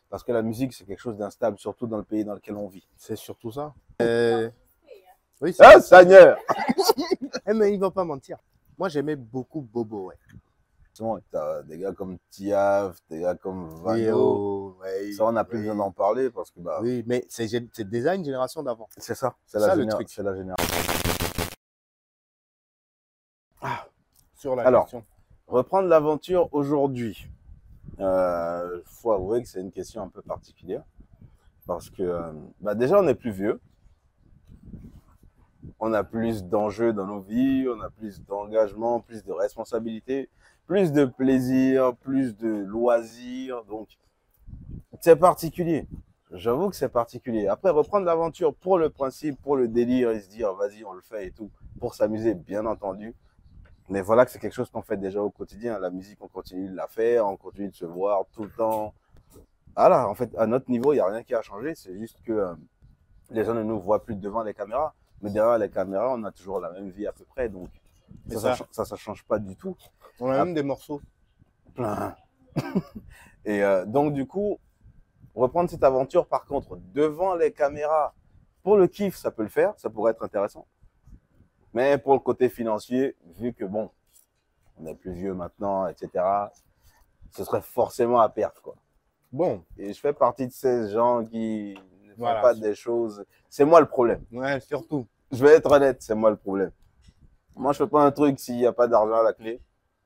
Parce que la musique, c'est quelque chose d'instable, surtout dans le pays dans lequel on vit. C'est surtout ça. Oui, Ah, Seigneur! Mais il ne va pas mentir. Moi, j'aimais beaucoup Bobo, ouais. T'as des gars comme Tiaf, des gars comme Oui, Vano. ouais, Ça, on n'a plus oui. besoin d'en parler parce que bah, Oui, mais c'est déjà une génération d'avant. c'est ça, c'est Ça, la, le truc. c'est la génération. Sur la Alors, question. reprendre l'aventure aujourd'hui. Faut avouer que c'est une question un peu particulière. Parce que bah déjà, on est plus vieux. On a plus d'enjeux dans nos vies, on a plus d'engagement, plus de responsabilités, plus de plaisir, plus de loisirs. Donc, c'est particulier. J'avoue que c'est particulier. Après, reprendre l'aventure pour le principe, pour le délire et se dire, vas-y, on le fait et tout, pour s'amuser, bien entendu. Mais voilà que c'est quelque chose qu'on fait déjà au quotidien. La musique, on continue de la faire, on continue de se voir tout le temps. Voilà, en fait, à notre niveau, il n'y a rien qui a changé. C'est juste que les gens ne nous voient plus devant les caméras. Mais derrière les caméras, on a toujours la même vie à peu près. Donc, ça change pas du tout. On a même des morceaux. Et donc, du coup, reprendre cette aventure, par contre, devant les caméras, pour le kiff, ça peut le faire. Ça pourrait être intéressant. Mais pour le côté financier, vu que bon, on est plus vieux maintenant, etc., ce serait forcément à perdre, quoi. Bon. Et je fais partie de ces gens qui ne font Voilà. pas des choses. C'est moi le problème. Ouais, surtout. Je vais être honnête, c'est moi le problème. Moi, je fais pas un truc s'il n'y a pas d'argent à la clé.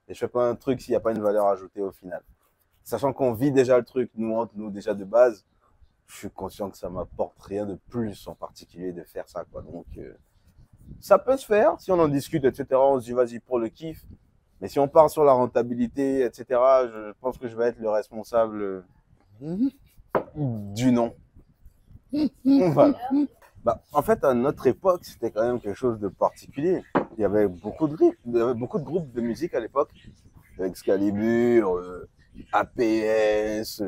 Et je fais pas un truc s'il n'y a pas une valeur ajoutée au final. Sachant qu'on vit déjà le truc, nous, entre nous, déjà de base, je suis conscient que ça m'apporte rien de plus en particulier de faire ça, quoi. Donc, ça peut se faire si on en discute, etc. On se dit, vas-y, pour le kiff. Mais si on part sur la rentabilité, etc., je pense que je vais être le responsable du non. Voilà. Bah, en fait, à notre époque, c'était quand même quelque chose de particulier. Il y avait beaucoup de groupes de musique à l'époque. Excalibur, APS.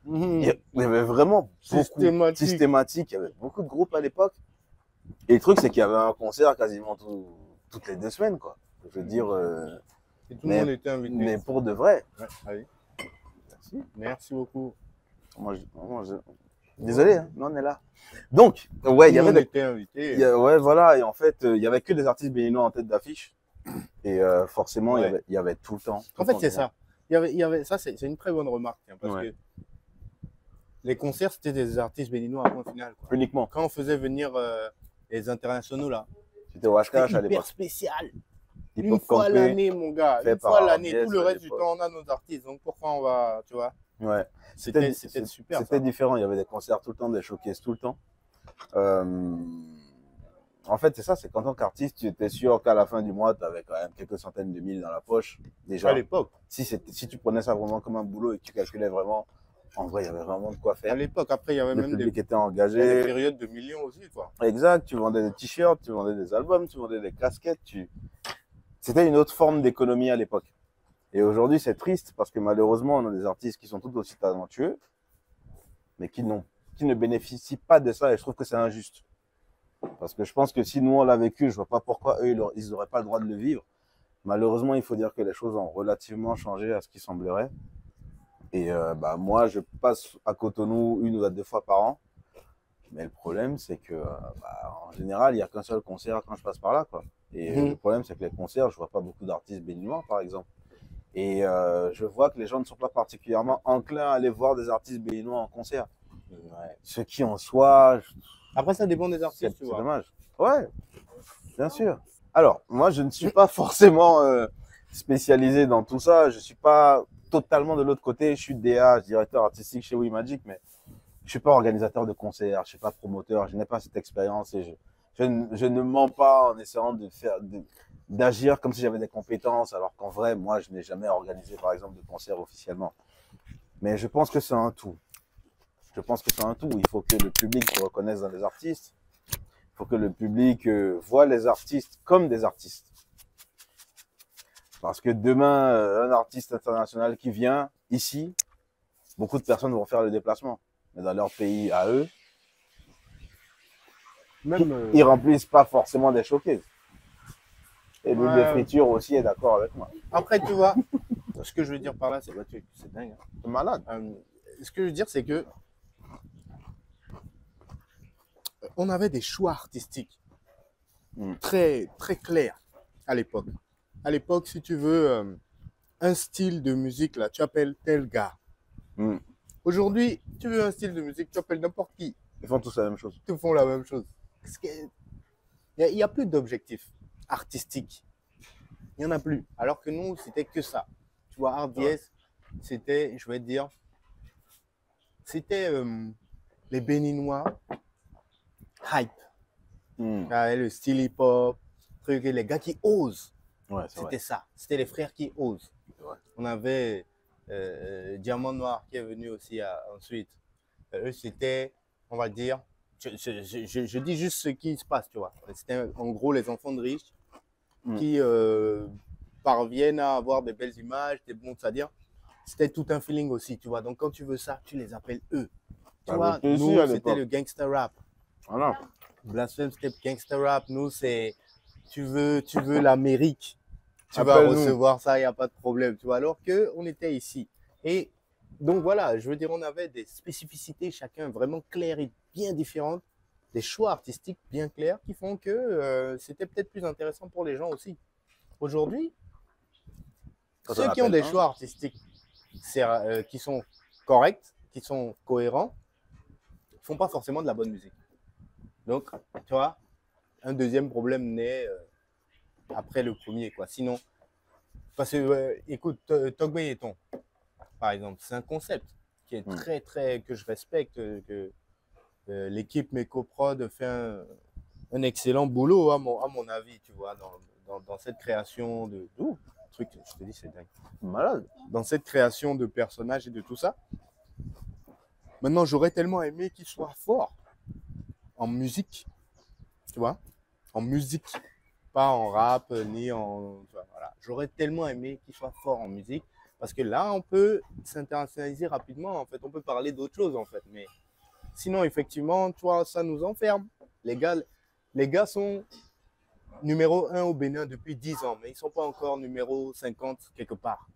Il y avait vraiment beaucoup systématique. Il y avait beaucoup de groupes à l'époque. Et le truc, c'est qu'il y avait un concert quasiment toutes les 2 semaines, quoi. Je veux dire. Et tout le monde était invité. Mais pour de vrai. Ouais, allez. Merci. Merci beaucoup. Désolé, hein, mais on est là. Donc, ouais, il y avait des invités. Ouais, voilà. Et en fait, il y avait que des artistes béninois en tête d'affiche. Et forcément, il y avait tout le temps. En fait, c'est ça. Ça, c'est une très bonne remarque. Hein, parce que les concerts, c'était des artistes béninois à point final. Quoi. Uniquement. Quand on faisait venir les internationaux, là. C'était Washkash à l'époque. Hyper spécial. Une fois l'année, mon gars. Une fois l'année. Tout le reste du temps, on a nos artistes. Donc, pourquoi on va, tu vois. Ouais. C'était super. C'était différent. Il y avait des concerts tout le temps, des showcases tout le temps. En fait, c'est ça. C'est qu'en tant qu'artiste, tu étais sûr qu'à la fin du mois, tu avais quand même quelques centaines de mille dans la poche. Déjà. À l'époque. Si tu prenais ça vraiment comme un boulot et que tu calculais vraiment, en vrai, il y avait vraiment de quoi faire. À l'époque, après, il y avait même des était engagé. Des périodes de millions aussi, quoi. Exact. Tu vendais des t-shirts, tu vendais des albums, tu vendais des casquettes. C'était une autre forme d'économie à l'époque. Et aujourd'hui, c'est triste parce que malheureusement, on a des artistes qui sont tout aussi talentueux, mais qui ne bénéficient pas de ça. Et je trouve que c'est injuste. Parce que je pense que si nous, on l'a vécu, je vois pas pourquoi eux, ils n'auraient pas le droit de le vivre. Malheureusement, il faut dire que les choses ont relativement changé à ce qui semblerait. Et bah, moi, je passe à Cotonou 1 ou 2 fois par an. Mais le problème, c'est que en général, il n'y a qu'un seul concert quand je passe par là, quoi. Et le problème, c'est que les concerts, je vois pas beaucoup d'artistes béninois, par exemple. Et je vois que les gens ne sont pas particulièrement enclins à aller voir des artistes béninois en concert. Ouais. Ce qui en soi... Après, ça dépend des artistes, tu vois. C'est dommage. Ouais, bien sûr. Alors, moi, je ne suis pas forcément spécialisé dans tout ça. Je suis pas totalement de l'autre côté. Je suis DA, directeur artistique chez WeMagic, mais je suis pas organisateur de concerts, je suis pas promoteur, je n'ai pas cette expérience et je ne mens pas en essayant d'agir comme si j'avais des compétences, alors qu'en vrai, moi, je n'ai jamais organisé, par exemple, de concert officiellement. Mais je pense que c'est un tout. Il faut que le public se reconnaisse dans les artistes. Il faut que le public voit les artistes comme des artistes. Parce que demain, un artiste international qui vient ici, beaucoup de personnes vont faire le déplacement. Mais dans leur pays à eux, ils remplissent pas forcément des showcases. Et l'huile de friture aussi est d'accord avec moi. Après, tu vois, ce que je veux dire par là, c'est dingue. Hein. C'est malade. ce que je veux dire, c'est que on avait des choix artistiques très, très clairs à l'époque. À l'époque, si tu veux un style de musique, là, tu appelles tel gars. Aujourd'hui, tu veux un style de musique, tu appelles n'importe qui. Ils font tous la même chose. Ils font la même chose. Il n'y a plus d'objectifs artistiques. Il n'y en a plus. Alors que nous, c'était que ça. Tu vois, RDS, c'était, je vais te dire, c'était les Béninois hype. Le style hip-hop, truc, et les gars qui osent. Ouais, c'était ça. C'était les frères qui osent. On avait Diamant Noir qui est venu aussi ensuite. Eux, c'était, on va dire, je dis juste ce qui se passe, tu vois. C'était en gros les enfants de riches qui parviennent à avoir des belles images, des bons, c'est-à-dire, c'était tout un feeling aussi, tu vois. Donc quand tu veux ça, tu les appelles eux. Tu vois, nous, c'était le gangster rap. Voilà. Blasphème, c'était gangster rap. Nous, c'est, tu veux l'Amérique. Tu vas recevoir ça, il n'y a pas de problème, tu vois. Alors qu'on était ici. Et donc voilà, je veux dire, on avait des spécificités, chacun vraiment claires et bien différentes, des choix artistiques bien clairs qui font que c'était peut-être plus intéressant pour les gens aussi. Aujourd'hui, ceux qui ont des choix artistiques qui sont corrects, qui sont cohérents, ne font pas forcément de la bonne musique. Donc, tu vois, un deuxième problème naît après le premier, quoi. Sinon, parce que, écoute, Togbe Yeton, par exemple, c'est un concept qui est très, très, que je respecte, que l'équipe Mecoprod fait un excellent boulot, à mon avis, tu vois, dans cette création de... truc, je te dis, c'est dingue. Malade. Dans cette création de personnages et de tout ça. Maintenant, j'aurais tellement aimé qu'il soit fort en musique, tu vois, en musique, pas en rap, ni en... Voilà. J'aurais tellement aimé qu'il soit fort en musique, parce que là, on peut s'internationaliser rapidement, en fait, on peut parler d'autre chose, en fait, mais sinon, effectivement, tu vois, ça nous enferme. Les gars sont numéro 1 au Bénin depuis 10 ans, mais ils ne sont pas encore numéro 50 quelque part.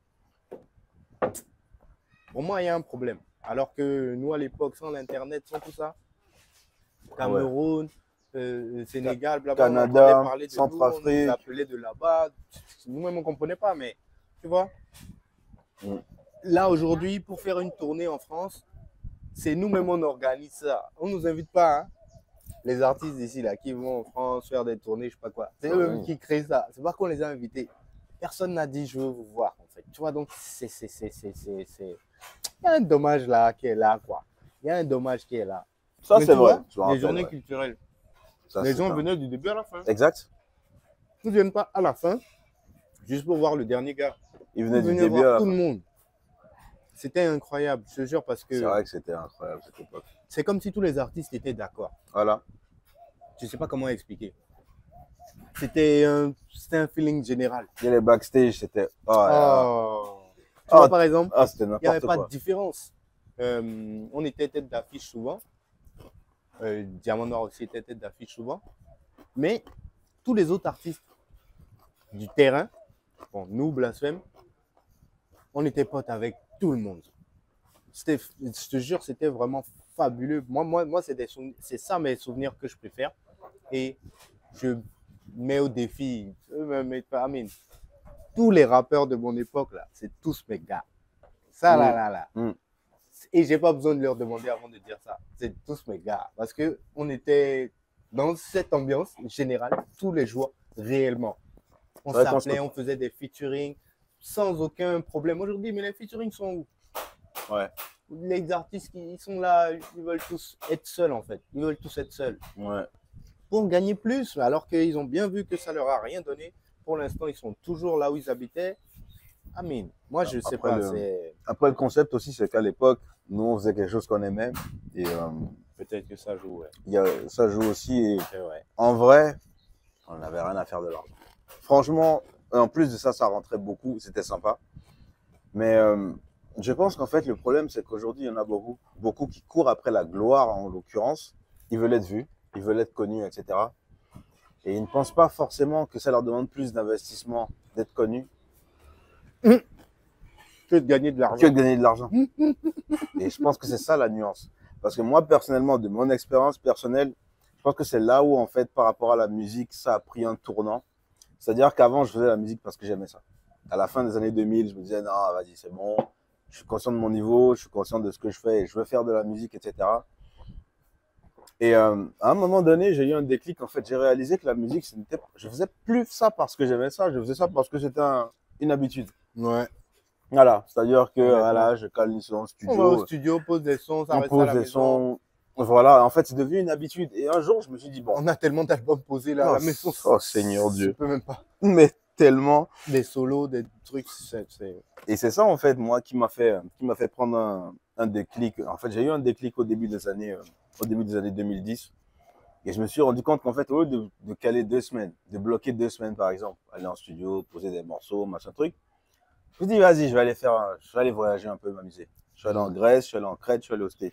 Pour moi, il y a un problème. Alors que nous, à l'époque, sans l'Internet, sans tout ça, Cameroun, Sénégal, blablabla, Canada, on parlait de Centrafrique. nous, on nous appelait de là-bas. Nous-mêmes, on ne comprenait pas, mais tu vois. Là, aujourd'hui, pour faire une tournée en France, c'est nous-mêmes, on organise ça. On ne nous invite pas, hein. Les artistes d'ici, là, qui vont en France faire des tournées, je sais pas quoi. C'est eux-mêmes qui créent ça. C'est pas qu'on les a invités. Personne n'a dit, je veux vous voir, en fait. Tu vois, donc, il y a un dommage là qui est là, quoi. Il y a un dommage qui est là. Ça, c'est vrai. Les journées culturelles. Ça, les gens venaient du début à la fin. Exact. Ils ne viennent pas à la fin, juste pour voir le dernier gars. Ils venaient du début début à la fin. Tout le monde. C'était incroyable, je te jure, parce que... C'est vrai que c'était incroyable cette époque. C'est comme si tous les artistes étaient d'accord. Voilà. Je ne sais pas comment expliquer. C'était un feeling général. Et les backstage, c'était... Tu vois, par exemple, c'était il n'y avait n'importe pas quoi. de différence. On était tête d'affiche souvent. Diamant Noir aussi était tête d'affiche souvent. Mais tous les autres artistes du terrain, bon, nous, Blasphème, on était potes avec tout le monde. Je te jure, c'était vraiment fabuleux. Moi c'est ça mes souvenirs que je préfère. Et je mets au défi, tous les rappeurs de mon époque, là, c'est tous mes gars. Ça, là. Et j'ai pas besoin de leur demander avant de dire ça. C'est tous mes gars. Parce qu'on était dans cette ambiance générale tous les jours, réellement. On s'appelait, on faisait des featuring sans aucun problème. Aujourd'hui, mais les featuring sont où? Ouais. Les artistes qui sont là, ils veulent tous être seuls, en fait. Ils veulent tous être seuls. Ouais. Pour gagner plus, alors qu'ils ont bien vu que ça leur a rien donné. Pour l'instant, ils sont toujours là où ils habitaient. Amin. Moi, je sais pas. Après, le concept aussi, c'est qu'à l'époque, nous, on faisait quelque chose qu'on aimait. Et peut-être que ça joue, ouais. Ça joue aussi. Et vrai. En vrai, on n'avait rien à faire de l'argent. Franchement, en plus de ça, ça rentrait beaucoup. C'était sympa. Mais je pense qu'en fait, le problème, c'est qu'aujourd'hui, il y en a beaucoup qui courent après la gloire, en l'occurrence. Ils veulent être vus, ils veulent être connus, etc. Et ils ne pensent pas forcément que ça leur demande plus d'investissement d'être connus. que de gagner de l'argent. Que de gagner de l'argent. Et je pense que c'est ça la nuance. Parce que moi, personnellement, de mon expérience personnelle, je pense que c'est là où, en fait, par rapport à la musique, ça a pris un tournant. C'est-à-dire qu'avant, je faisais la musique parce que j'aimais ça. À la fin des années 2000, je me disais, non, vas-y, c'est bon. Je suis conscient de mon niveau, je suis conscient de ce que je fais, et je veux faire de la musique, etc. Et à un moment donné, j'ai eu un déclic. En fait, j'ai réalisé que la musique, je faisais plus ça parce que j'aimais ça, je faisais ça parce que c'était une habitude. Ouais. Voilà, c'est-à-dire que Ouais, voilà, je cale une son au studio. On va au studio, pose des sons, ça on reste à pose la des maison. sons. Voilà, en fait, c'est devenu une habitude. Et un jour, je me suis dit, bon, On a tellement d'albums posés là à la maison. oh Seigneur Dieu, Je peux même pas. mais tellement. Des solos, des trucs, Et c'est ça, en fait, moi, qui m'a fait prendre un déclic. En fait, j'ai eu un déclic au début des années 2010. Et je me suis rendu compte qu'en fait, au lieu de caler 2 semaines, de bloquer 2 semaines, par exemple, aller en studio, poser des morceaux, machin truc, je me suis dit, vas-y, je vais aller voyager un peu, m'amuser. Je suis allé en Grèce, je suis allé en Crète, je suis allé aux States.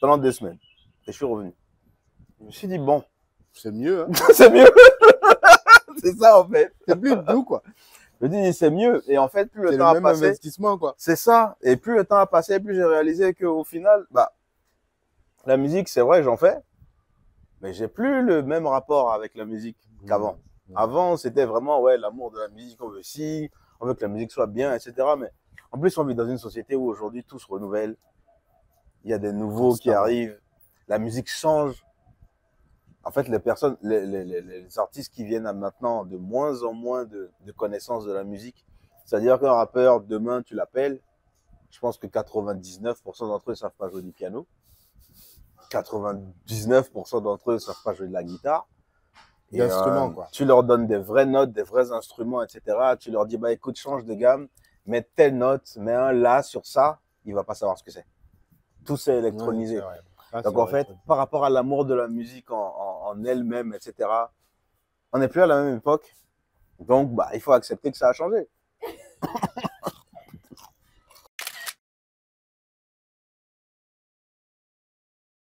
Pendant 2 semaines. Et je suis revenu. Je me suis dit, bon. c'est mieux. Hein. C'est mieux. C'est ça, en fait. C'est plus doux, quoi. Je me dis, c'est mieux. Et en fait, plus le temps a même passé. investissement, quoi. C'est ça. Et plus le temps a passé, plus j'ai réalisé qu'au final, la musique, c'est vrai, j'en fais. Mais j'ai plus le même rapport avec la musique qu'avant. Avant, c'était vraiment, ouais, l'amour de la musique, on veut on veut que la musique soit bien, etc. Mais en plus, on vit dans une société où aujourd'hui, tout se renouvelle. Il y a des nouveaux qui arrivent. La musique change. En fait, les artistes qui viennent à maintenant de moins en moins de connaissances de la musique. C'est-à-dire qu'un rappeur, demain, tu l'appelles. Je pense que 99% d'entre eux ne savent pas jouer du piano. 99% d'entre eux ne savent pas jouer de la guitare. D'instruments, quoi. Tu leur donnes des vraies notes, des vrais instruments, etc. Tu leur dis, écoute, change de gamme, mets telle note, mets un la sur ça, il va pas savoir ce que c'est. Tout c'est électronisé. Ouais, donc en fait, par rapport à l'amour de la musique en elle-même, etc., on n'est plus à la même époque. Donc, il faut accepter que ça a changé.